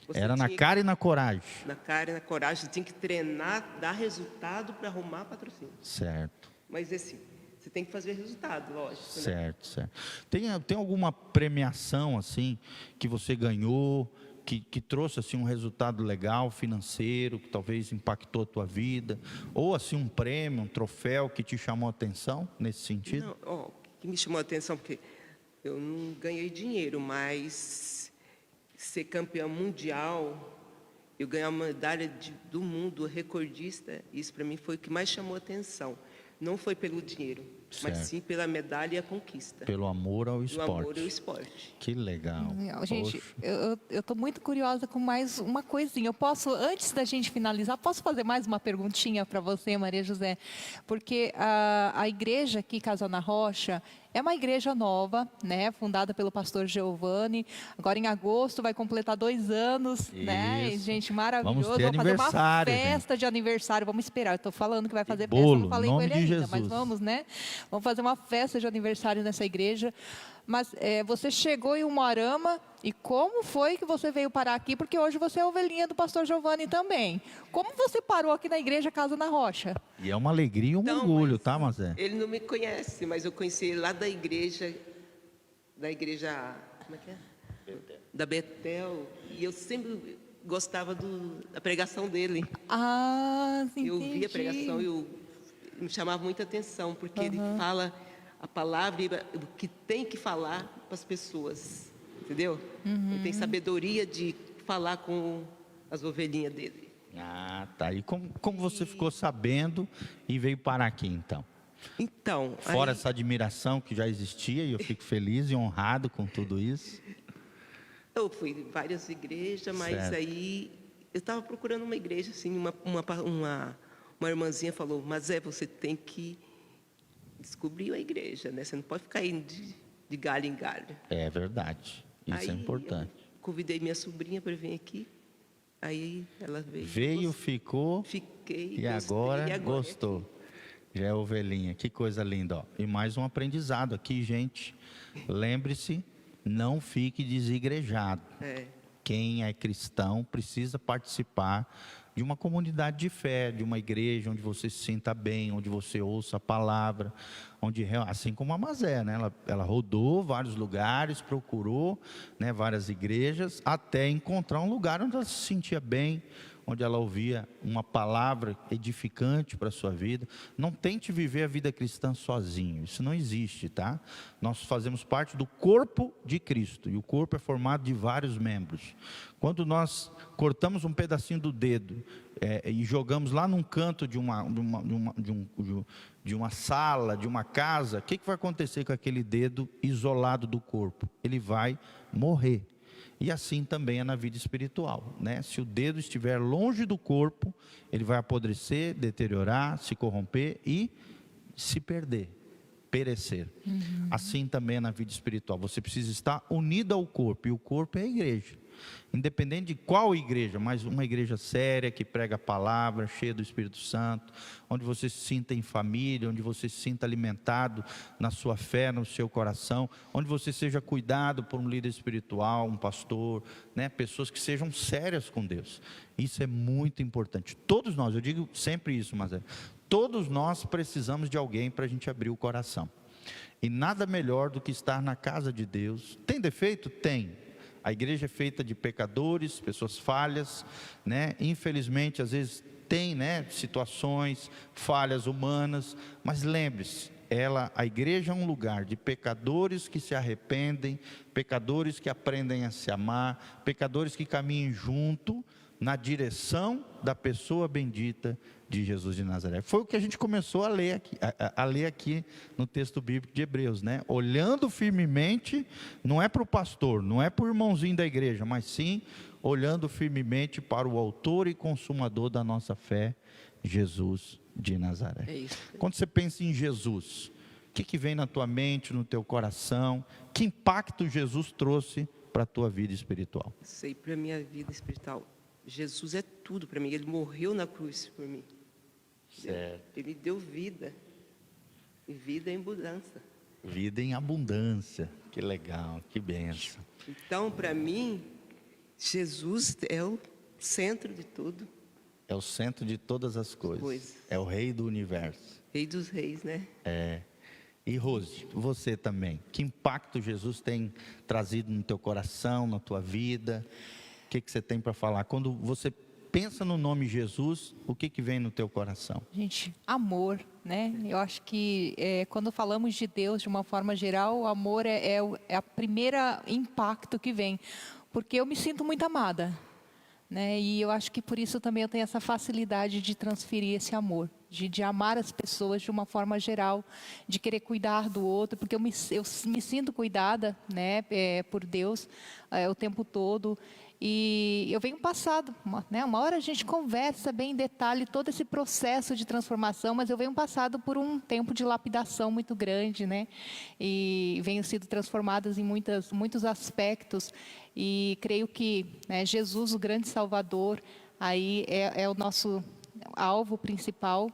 Você Era na tinha cara e na coragem. Na cara e na coragem, você tinha que treinar, dar resultado para arrumar patrocínio. Certo. Mas assim, você tem que fazer resultado, lógico. Né? Certo, certo. Tem alguma premiação assim que você ganhou, que trouxe assim um resultado legal, financeiro, que talvez impactou a tua vida, ou assim um prêmio, um troféu que te chamou a atenção nesse sentido? Não, ó, o que me chamou a atenção, porque eu não ganhei dinheiro, mas ser campeã mundial, eu ganhar uma medalha do mundo, recordista, isso para mim foi o que mais chamou a atenção. Não foi pelo dinheiro, mas Certo. sim pela medalha e a conquista. Pelo amor ao Do esporte. amor ao esporte. Que legal. Legal. Gente, Poxa. eu estou muito curiosa com mais uma coisinha. Eu posso, antes da gente finalizar, posso fazer mais uma perguntinha para você, Maria José? Porque a igreja aqui, Casa na Rocha, é uma igreja nova, né? Fundada pelo pastor Giovanni. Agora em agosto vai completar 2 anos, né? E, Isso. gente, maravilhoso. Vamos ter Vamos fazer uma aniversário, festa de aniversário. Vamos esperar. Eu estou falando que vai fazer festa, bolo, não falei em com nome ele de ainda, Jesus. mas vamos, né? Vamos fazer uma festa de aniversário nessa igreja. Mas você chegou em Umuarama e como foi que você veio parar aqui? Porque hoje você é ovelhinha do pastor Giovanni também. Como você parou aqui na igreja Casa na Rocha? E é uma alegria e um Então, orgulho, mas tá, Mazé? Ele não me conhece, mas eu conheci ele lá da igreja, como é que é? Da Betel, e eu sempre gostava da pregação dele. Ah, Eu entendi. via a pregação e me chamava muita atenção, porque ele fala a palavra e o que tem que falar para as pessoas, entendeu? Ele tem sabedoria de falar com as ovelhinhas dele. Ah, tá. E como você ficou sabendo e veio parar aqui, então? Então, Fora aí, essa admiração que já existia, e eu fico feliz e honrado com tudo isso. eu fui em várias igrejas, mas Certo. aí eu estava procurando uma igreja, assim, uma irmãzinha falou, mas você tem que descobrir a igreja, né? Você não pode ficar indo de galho em galho. É verdade. Isso Aí é importante. eu convidei minha sobrinha para vir aqui. Aí ela veio. Veio, ficou Fiquei. e gostei, agora e gostou. Já é ovelhinha. Que coisa linda, ó. E mais um aprendizado aqui, gente. Lembre-se, não fique desigrejado. É. Quem é cristão precisa participar de uma comunidade de fé, de uma igreja onde você se sinta bem, onde você ouça a palavra, onde, assim como a Mazé, né? Ela rodou vários lugares, procurou, né, várias igrejas, até encontrar um lugar onde ela se sentia bem, onde ela ouvia uma palavra edificante para a sua vida. Não tente viver a vida cristã sozinho, isso não existe, tá? Nós fazemos parte do corpo de Cristo, e o corpo é formado de vários membros. Quando nós cortamos um pedacinho do dedo e jogamos lá num canto de uma sala, de uma casa, o que vai acontecer com aquele dedo isolado do corpo? Ele vai morrer. E assim também é na vida espiritual, né? Se o dedo estiver longe do corpo, ele vai apodrecer, deteriorar, se corromper e se perder, perecer. Assim também é na vida espiritual. Você precisa estar unido ao corpo, e o corpo é a igreja. Independente de qual igreja, mas uma igreja séria, que prega a palavra, cheia do Espírito Santo, onde você se sinta em família, onde você se sinta alimentado na sua fé, no seu coração, onde você seja cuidado por um líder espiritual, um pastor, né? Pessoas que sejam sérias com Deus. Isso é muito importante. Todos nós, eu digo sempre isso, mas todos nós precisamos de alguém para a gente abrir o coração. E nada melhor do que estar na casa de Deus. Tem defeito? Tem. A igreja é feita de pecadores, pessoas falhas, né? Infelizmente, às vezes tem, né, situações, falhas humanas, mas lembre-se, a igreja é um lugar de pecadores que se arrependem, pecadores que aprendem a se amar, pecadores que caminham junto na direção da pessoa bendita de Jesus de Nazaré. Foi o que a gente começou a ler aqui no texto bíblico de Hebreus, né? Olhando firmemente, não é para o pastor, não é para o irmãozinho da igreja, mas sim olhando firmemente para o autor e consumador da nossa fé, Jesus de Nazaré. É isso. Quando você pensa em Jesus, o que vem na tua mente, no teu coração? Que impacto Jesus trouxe para a tua vida espiritual? Sei, para a minha vida espiritual, Jesus é tudo para mim. Ele morreu na cruz por mim. Certo. Ele deu vida. E vida em abundância. Vida em abundância. Que legal, que bênção. Então, para mim, Jesus é o centro de tudo. É o centro de todas as coisas. É o rei do universo. Rei dos reis, né? É. E Rose, você também. Que impacto Jesus tem trazido no teu coração, na tua vida? O que você tem para falar? Quando você pensa no nome Jesus, o que vem no teu coração? Gente, amor, né? Eu acho que quando falamos de Deus de uma forma geral, o amor é a primeira impacto que vem. Porque eu me sinto muito amada, né? E eu acho que por isso também eu tenho essa facilidade de transferir esse amor. De amar as pessoas de uma forma geral, de querer cuidar do outro, porque eu me sinto cuidada, né, por Deus o tempo todo. E eu venho passado, né, uma hora a gente conversa bem em detalhe todo esse processo de transformação, mas eu venho passado por um tempo de lapidação muito grande, né, e venho sido transformadas em muitos aspectos, e creio que, né, Jesus, o grande Salvador, aí é o nosso alvo principal,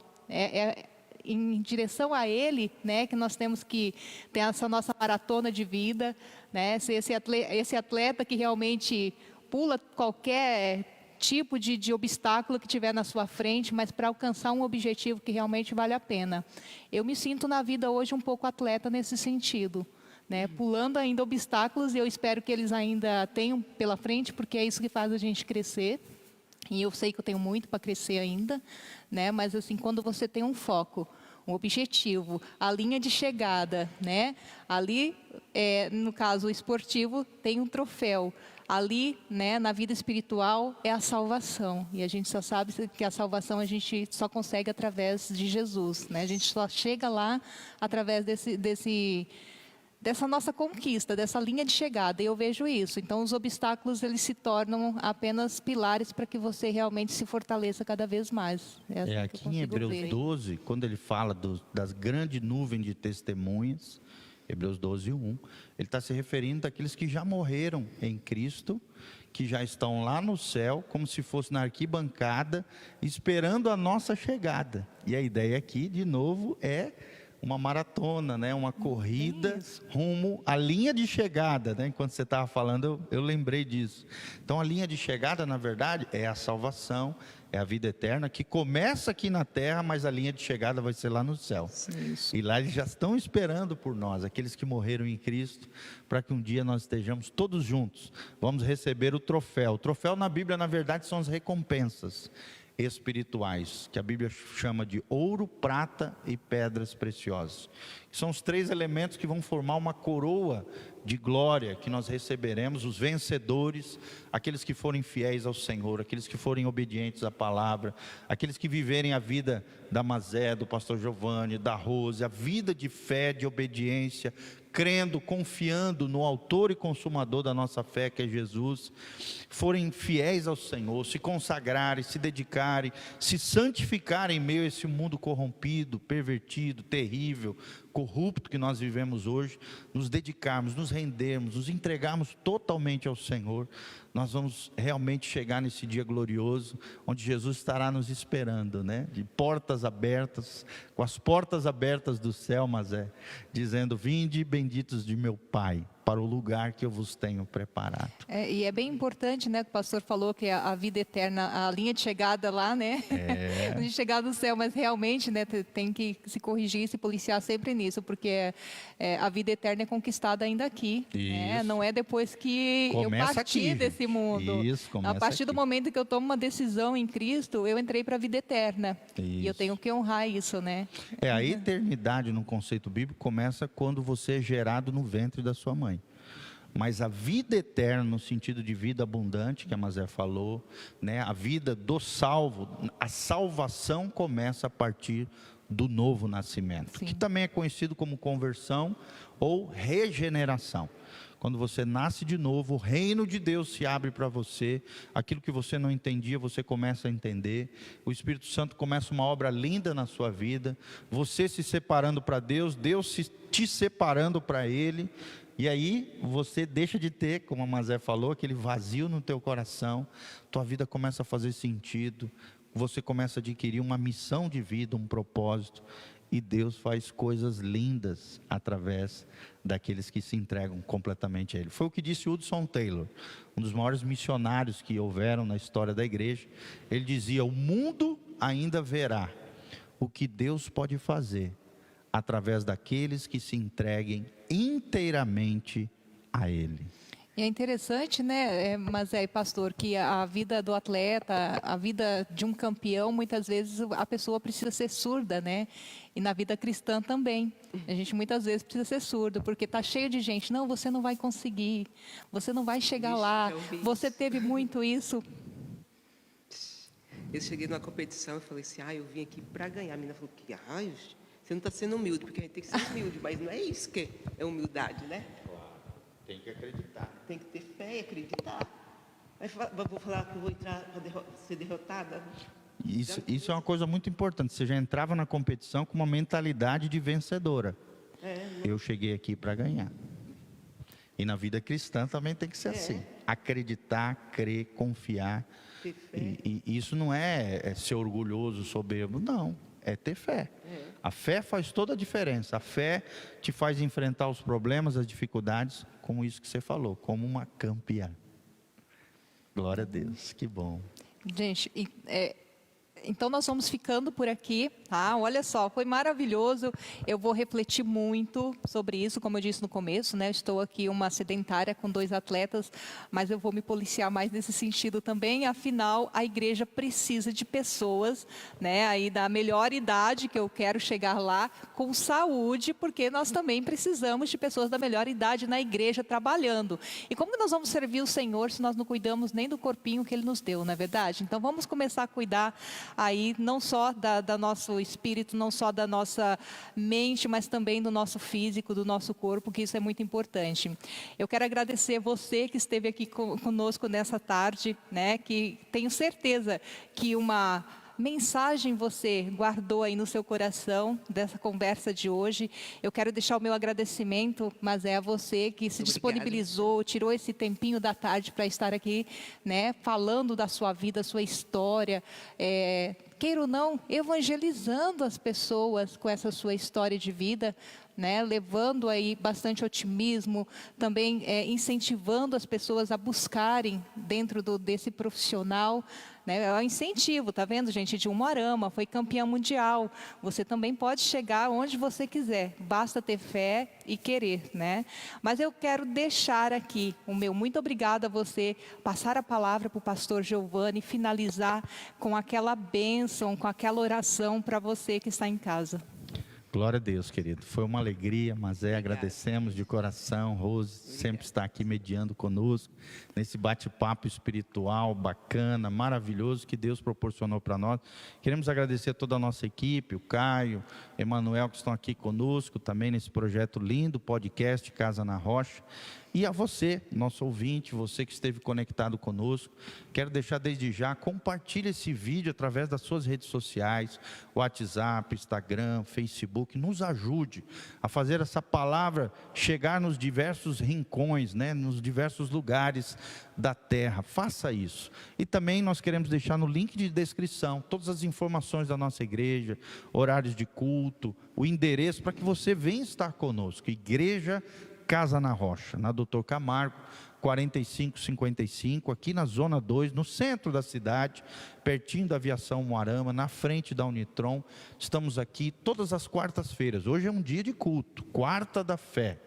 em direção a Ele, né, que nós temos que ter essa nossa maratona de vida, né, esse atleta que realmente pula qualquer tipo de obstáculo que tiver na sua frente, mas para alcançar um objetivo que realmente vale a pena. Eu me sinto na vida hoje um pouco atleta nesse sentido, né, pulando ainda obstáculos, e eu espero que eles ainda tenham pela frente, porque é isso que faz a gente crescer. E eu sei que eu tenho muito para crescer ainda, né? Mas assim, quando você tem um foco, um objetivo, a linha de chegada, né? Ali, no caso esportivo, tem um troféu. Ali, né, na vida espiritual, é a salvação. E a gente só sabe que a salvação a gente só consegue através de Jesus, né? A gente só chega lá através dessa nossa conquista, dessa linha de chegada, e eu vejo isso. Então, os obstáculos, eles se tornam apenas pilares para que você realmente se fortaleça cada vez mais. Assim aqui em Hebreus 12, quando ele fala das grandes nuvens de testemunhas, Hebreus 12, 1, ele está se referindo àqueles que já morreram em Cristo, que já estão lá no céu, como se fosse na arquibancada, esperando a nossa chegada. E a ideia aqui, de novo, é uma maratona, né? Uma corrida Isso. rumo à linha de chegada, né? Enquanto você estava falando, eu lembrei disso. Então, a linha de chegada, na verdade, é a salvação, é a vida eterna, que começa aqui na terra, mas a linha de chegada vai ser lá no céu. Isso. E lá eles já estão esperando por nós, aqueles que morreram em Cristo, para que um dia nós estejamos todos juntos. Vamos receber o troféu. O troféu na Bíblia, na verdade, são as recompensas espirituais, que a Bíblia chama de ouro, prata e pedras preciosas. São os 3 elementos que vão formar uma coroa de glória que nós receberemos, os vencedores, aqueles que forem fiéis ao Senhor, aqueles que forem obedientes à palavra, aqueles que viverem a vida da Mazé, do pastor Giovanni, da Rose, a vida de fé, de obediência, crendo, confiando no autor e consumador da nossa fé, que é Jesus, forem fiéis ao Senhor, se consagrarem, se dedicarem, se santificarem em meio a esse mundo corrompido, pervertido, terrível, corrupto que nós vivemos hoje, nos dedicarmos, nos rendermos, nos entregarmos totalmente ao Senhor, nós vamos realmente chegar nesse dia glorioso, onde Jesus estará nos esperando, né? De portas abertas, com as portas abertas do céu, dizendo: vinde benditos de meu Pai, para o lugar que eu vos tenho preparado. E é bem importante, né, que o pastor falou que a vida eterna, a linha de chegada lá, né, de chegar no céu, mas realmente, né, tem que se corrigir e se policiar sempre nisso, porque a vida eterna é conquistada ainda aqui, né? Não é depois que Começa eu partir aqui, desse mundo. Isso, começa a partir do aqui. momento que eu tomo uma decisão em Cristo, eu entrei para a vida eterna, e eu Isso. tenho que honrar isso, né? A eternidade no conceito bíblico começa quando você é gerado no ventre da sua mãe. Mas a vida eterna, no sentido de vida abundante, que a Mazé falou, né? A vida do salvo, a salvação começa a partir do novo nascimento, Sim. que também é conhecido como conversão ou regeneração. Quando você nasce de novo, o reino de Deus se abre para você, aquilo que você não entendia, você começa a entender, o Espírito Santo começa uma obra linda na sua vida, você se separando para Deus, Deus te separando para Ele, e aí você deixa de ter, como a Mazé falou, aquele vazio no teu coração, tua vida começa a fazer sentido, você começa a adquirir uma missão de vida, um propósito, e Deus faz coisas lindas através daqueles que se entregam completamente a Ele. Foi o que disse Hudson Taylor, um dos maiores missionários que houveram na história da igreja. Ele dizia: o mundo ainda verá o que Deus pode fazer através daqueles que se entreguem inteiramente a Ele. E é interessante, né, pastor, que a vida do atleta, a vida de um campeão, muitas vezes a pessoa precisa ser surda, né? E na vida cristã também. A gente muitas vezes precisa ser surdo, porque está cheio de gente. Não, você não vai conseguir, você não vai chegar lá. Você teve muito isso. Eu cheguei numa competição e falei assim: eu vim aqui para ganhar. A menina falou que, você não está sendo humilde, porque a gente tem que ser humilde, mas não é isso que é humildade, né? Tem que acreditar. Tem que ter fé e acreditar. Aí vou falar que eu vou entrar para ser derrotada. Isso é uma coisa muito importante. Você já entrava na competição com uma mentalidade de vencedora. Eu cheguei aqui para ganhar. E na vida cristã também tem que ser assim. Acreditar, crer, confiar. Ter fé. E isso não é ser orgulhoso, soberbo, não. É ter fé. A fé faz toda a diferença. A fé te faz enfrentar os problemas, as dificuldades, como isso que você falou, como uma campeã. Glória a Deus, que bom. Gente, então nós vamos ficando por aqui, tá? Olha só, foi maravilhoso. Eu vou refletir muito sobre isso, como eu disse no começo, né? Estou aqui uma sedentária com 2 atletas, mas eu vou me policiar mais nesse sentido também. Afinal, a igreja precisa de pessoas, né? Aí da melhor idade, que eu quero chegar lá, com saúde, porque nós também precisamos de pessoas da melhor idade na igreja trabalhando. E como que nós vamos servir o Senhor se nós não cuidamos nem do corpinho que Ele nos deu, não é verdade? Então vamos começar a cuidar aí não só da nosso espírito, não só da nossa mente, mas também do nosso físico, do nosso corpo, que isso é muito importante. Eu quero agradecer você que esteve aqui conosco nessa tarde, né? Que tenho certeza que uma mensagem você guardou aí no seu coração dessa conversa de hoje. Eu quero deixar o meu agradecimento, mas é a você que se disponibilizou, tirou esse tempinho da tarde para estar aqui, né, falando da sua vida, sua história, queira ou não, evangelizando as pessoas com essa sua história de vida, né, levando aí bastante otimismo, também incentivando as pessoas a buscarem dentro desse profissional, né, é um incentivo, tá vendo, gente, de Umuarama, foi campeã mundial, você também pode chegar onde você quiser, basta ter fé e querer, né? Mas eu quero deixar aqui o meu muito obrigada a você, passar a palavra para o pastor Giovanni, finalizar com aquela bênção, com aquela oração para você que está em casa. Glória a Deus, querido. Foi uma alegria, mas agradecemos de coração. Rose sempre está aqui mediando conosco, nesse bate-papo espiritual, bacana, maravilhoso, que Deus proporcionou para nós. Queremos agradecer a toda a nossa equipe, o Caio, Emanuel, que estão aqui conosco, também nesse projeto lindo, podcast Casa na Rocha. E a você, nosso ouvinte, você que esteve conectado conosco, quero deixar desde já, compartilhe esse vídeo através das suas redes sociais, WhatsApp, Instagram, Facebook, nos ajude a fazer essa palavra chegar nos diversos rincões, né, nos diversos lugares da terra. Faça isso. E também nós queremos deixar no link de descrição todas as informações da nossa igreja, horários de culto, o endereço para que você venha estar conosco. Igreja Casa na Rocha, na Doutor Camargo, 4555, aqui na Zona 2, no centro da cidade, pertinho da Aviação Umuarama, na frente da Unitron. Estamos aqui todas as quartas-feiras. Hoje é um dia de culto, quarta da fé,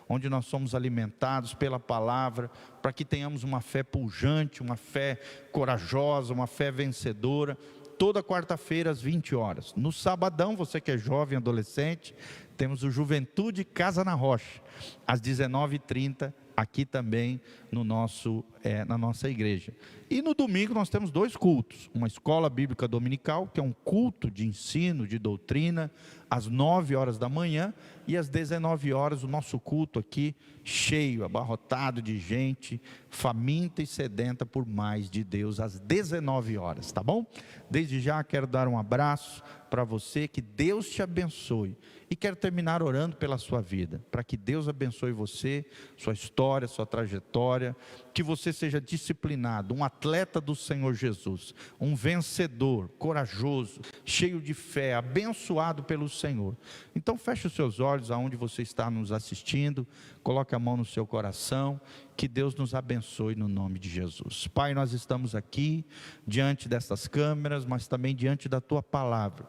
onde nós somos alimentados pela palavra, para que tenhamos uma fé pujante, uma fé corajosa, uma fé vencedora. Toda quarta-feira às 20 horas. No sabadão, você que é jovem, adolescente, temos o Juventude Casa na Rocha, às 19h30, aqui também no na nossa igreja. E no domingo nós temos 2 cultos, uma escola bíblica dominical, que é um culto de ensino, de doutrina, às 9 horas da manhã, e às 19 horas o nosso culto aqui, cheio, abarrotado de gente, faminta e sedenta por mais de Deus, às 19 horas, tá bom? Desde já quero dar um abraço para você, que Deus te abençoe, e quero terminar orando pela sua vida, para que Deus abençoe você, sua história, sua trajetória, que você seja disciplinado, um atleta do Senhor Jesus, um vencedor, corajoso, cheio de fé, abençoado pelo Senhor. Então feche os seus olhos aonde você está nos assistindo, coloque a mão no seu coração, que Deus nos abençoe no nome de Jesus. Pai, nós estamos aqui, diante dessas câmeras, mas também diante da Tua palavra,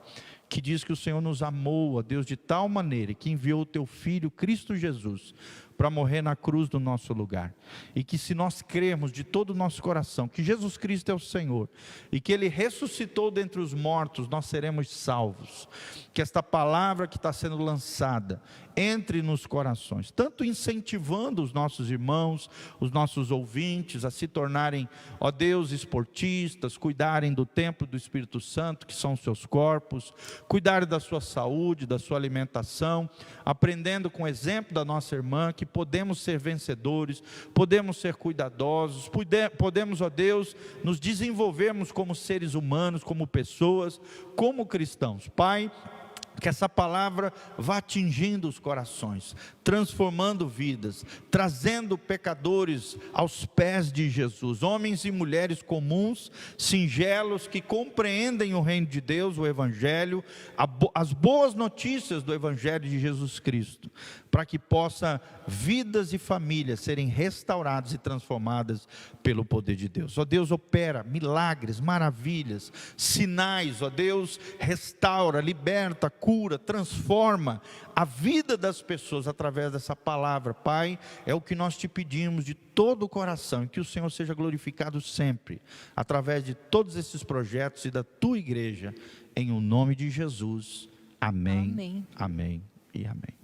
que diz que o Senhor nos amou, ó Deus, de tal maneira que enviou o Teu Filho, Cristo Jesus, para morrer na cruz do nosso lugar, e que se nós crermos de todo o nosso coração que Jesus Cristo é o Senhor, e que Ele ressuscitou dentre os mortos, nós seremos salvos. Que esta palavra que está sendo lançada entre nos corações, tanto incentivando os nossos irmãos, os nossos ouvintes a se tornarem, ó Deus, esportistas, cuidarem do templo do Espírito Santo, que são os seus corpos, cuidarem da sua saúde, da sua alimentação, aprendendo com o exemplo da nossa irmã, que podemos ser vencedores, podemos ser cuidadosos, podemos, ó Deus, nos desenvolvermos como seres humanos, como pessoas, como cristãos. Pai, que essa palavra vá atingindo os corações, transformando vidas, trazendo pecadores aos pés de Jesus, homens e mulheres comuns, singelos, que compreendem o reino de Deus, o Evangelho, as boas notícias do Evangelho de Jesus Cristo, para que possa vidas e famílias serem restauradas e transformadas pelo poder de Deus. Ó Deus, opera milagres, maravilhas, sinais, ó Deus, restaura, liberta, cura, transforma a vida das pessoas através dessa palavra. Pai, é o que nós te pedimos de todo o coração, e que o Senhor seja glorificado sempre, através de todos esses projetos e da tua igreja, em o nome de Jesus. Amém, amém, amém e amém.